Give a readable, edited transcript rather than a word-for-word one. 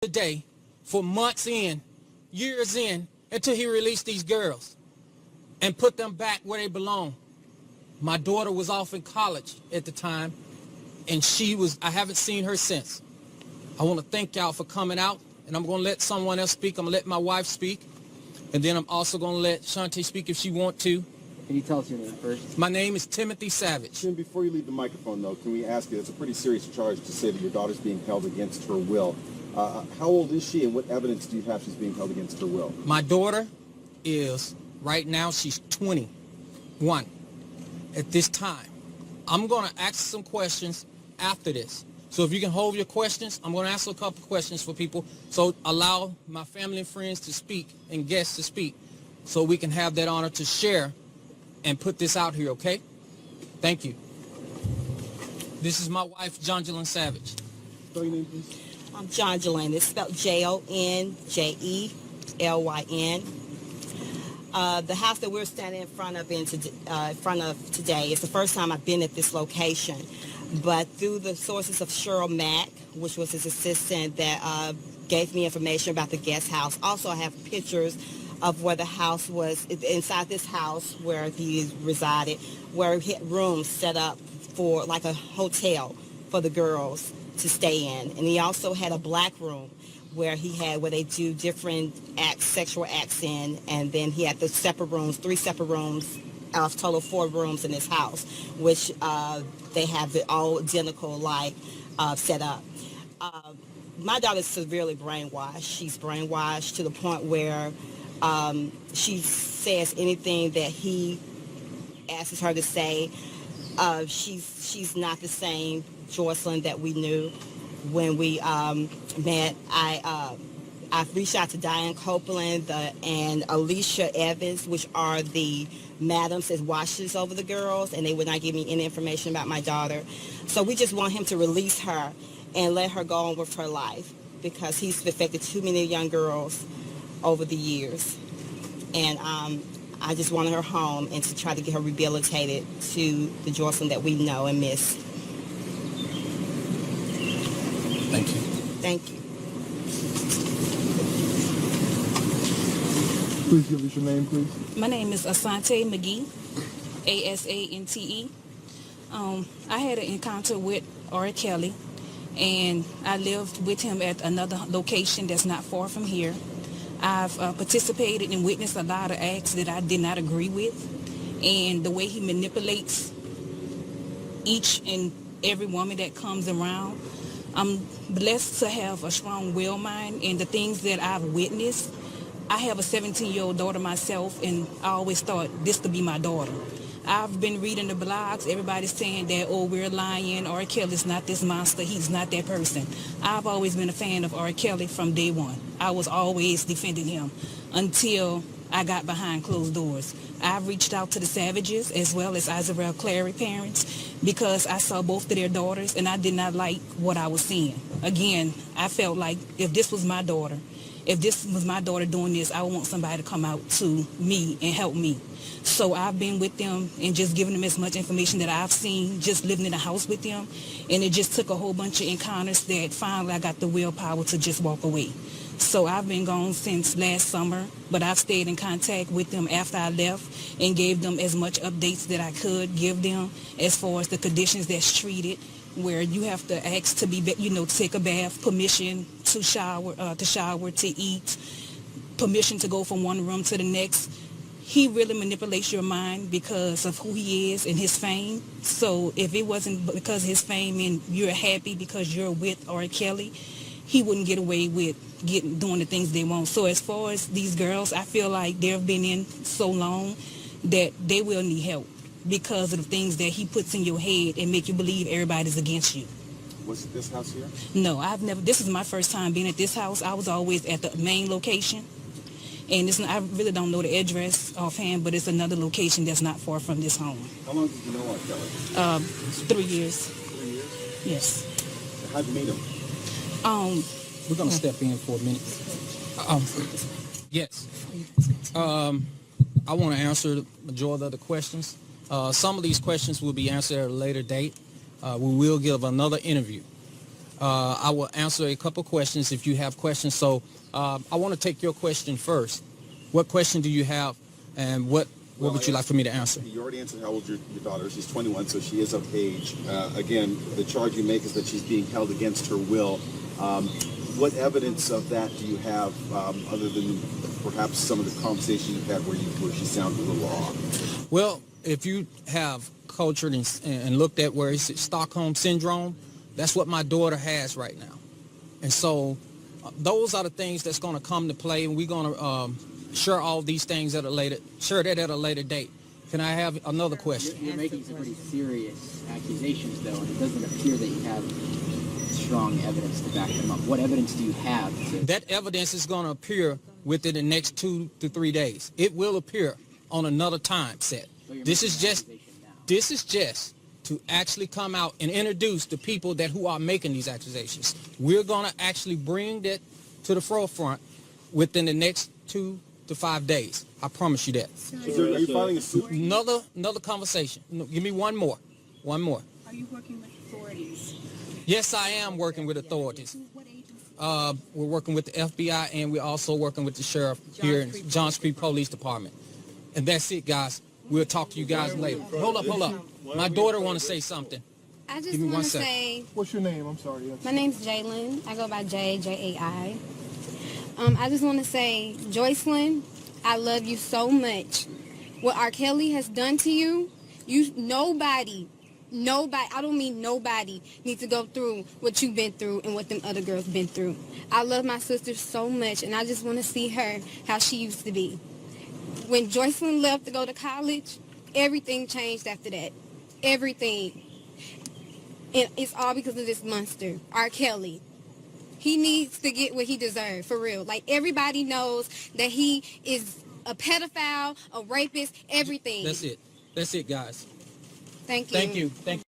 the day for months in, years in, until he released these girls and put them back where they belong. My daughter was off in college at the time, and I haven't seen her since. I want to thank y'all for coming out, and I'm going to let someone else speak. I'm going to let my wife speak, and then I'm also going to let Shantae speak if she wants to. Can you tell us your name first? My name is Timothy Savage. Tim, before you leave the microphone, though, can we ask you, it's a pretty serious charge to say that your daughter's being held against her will. How old is she, and what evidence do you have she's being held against her will? My daughter is, right now, she's 21 at this time. I'm going to ask some questions after this. So if you can hold your questions, I'm going to ask a couple questions for people. So allow my family and friends to speak and guests to speak so we can have that honor to share and put this out here, okay? Thank you. This is my wife, Jonjelyn Savage. Spell your name, please. I'm Jonjelyn. It's spelled Jonjelyn. The house that we're standing in front of today is the first time I've been at this location. But through the sources of Cheryl Mack, which was his assistant that gave me information about the guest house. Also, I have pictures of where the house was, inside this house where he resided, where he had rooms set up for like a hotel for the girls to stay in. And he also had a black room where they do different acts, sexual acts in, and then he had the separate rooms, 3 separate rooms, of total 4 rooms in this house, which they have it all identical set up. My daughter's severely brainwashed. She's brainwashed to the point where she says anything that he asks her to say. She's not the same Jocelyn that we knew when we met. I've reached out to Diane Copeland and Alicia Evans, which are the madams that watches over the girls, and they would not give me any information about my daughter. So we just want him to release her and let her go on with her life, because he's affected too many young girls over the years. And I just wanted her home and to try to get her rehabilitated to the Jocelyn that we know and miss. Thank you. Thank you. Please give us your name, please. My name is Asante McGee, Asante. I had an encounter with R. Kelly, and I lived with him at another location that's not far from here. I've participated and witnessed a lot of acts that I did not agree with, and the way he manipulates each and every woman that comes around. I'm blessed to have a strong will mind, and the things that I've witnessed. I have a 17-year-old daughter myself, and I always thought this to be my daughter. I've been reading the blogs. Everybody's saying that, oh, we're lying. R. Kelly's not this monster. He's not that person. I've always been a fan of R. Kelly from day one. I was always defending him until I got behind closed doors. I've reached out to the Savages as well as Isabel Clary parents because I saw both of their daughters, and I did not like what I was seeing. Again, I felt like if this was my daughter doing this, I would want somebody to come out to me and help me. So I've been with them and just giving them as much information that I've seen, just living in the house with them. And it just took a whole bunch of encounters that finally I got the willpower to just walk away. So I've been gone since last summer, but I've stayed in contact with them after I left and gave them as much updates that I could give them as far as the conditions that's treated, where you have to ask to be, take a bath, permission to shower, to eat, permission to go from one room to the next. He really manipulates your mind because of who he is and his fame. So if it wasn't because of his fame and you're happy because you're with R. Kelly, he wouldn't get away with doing the things they want. So as far as these girls, I feel like they've been in so long that they will need help because of the things that he puts in your head and make you believe everybody's against you. Was it this house here? No, I've never. This is my first time being at this house. I was always at the main location. And I really don't know the address offhand, but it's another location that's not far from this home. How long did you know R. Kelly? 3 years. 3 years? Yes. How'd you meet him? We're going to step in for a minute. Yes. I want to answer the majority of the questions. Some of these questions will be answered at a later date. We will give another interview. I will answer a couple questions if you have questions. So I want to take your question first. What question do you have, and what would you like for me to answer? You already answered how old your daughter is. She's 21, so she is of age. Again, the charge you make is that she's being held against her will. What evidence of that do you have, other than perhaps some of the conversations you've had where she sounded a little off? Well, if you have cultured and looked at where it's Stockholm Syndrome, that's what my daughter has right now. And so those are the things that's going to come to play, and we're going to share all these things at a later date. Can I have another question? You're making some pretty serious accusations, though, and it doesn't appear that you have strong evidence to back them up. What evidence do you have? That evidence is going to appear within the next 2 to 3 days. It will appear on another time set. So you're This making is an just accusation now. this is just to actually come out and introduce the people who are making these accusations. We're going to actually bring that to the forefront within the next 2 to 5 days. I promise you that. Are you filing a suit? Another conversation. No, give me one more. One more. Are you working with authorities? Yes, I am working with authorities. What agency? We're working with the FBI, and we're also working with the sheriff here in Johns Creek Police Department. And that's it, guys. We'll talk to you guys later. Hold up. My daughter want to say something. I just Give me want one to second. say, What's your name? I'm sorry. my name's Jalen. I go by J-A-I. I just want to say, Joycelyn, I love you so much. What R. Kelly has done to you, nobody, I don't mean nobody, needs to go through what you've been through and what them other girls been through. I love my sister so much, and I just want to see her how she used to be. When Joycelyn left to go to college, everything changed after that. Everything. And it's all because of this monster, R. Kelly. He needs to get what he deserves, for real. Like, everybody knows that he is a pedophile, a rapist, everything. That's it. That's it, guys. Thank you. Thank you.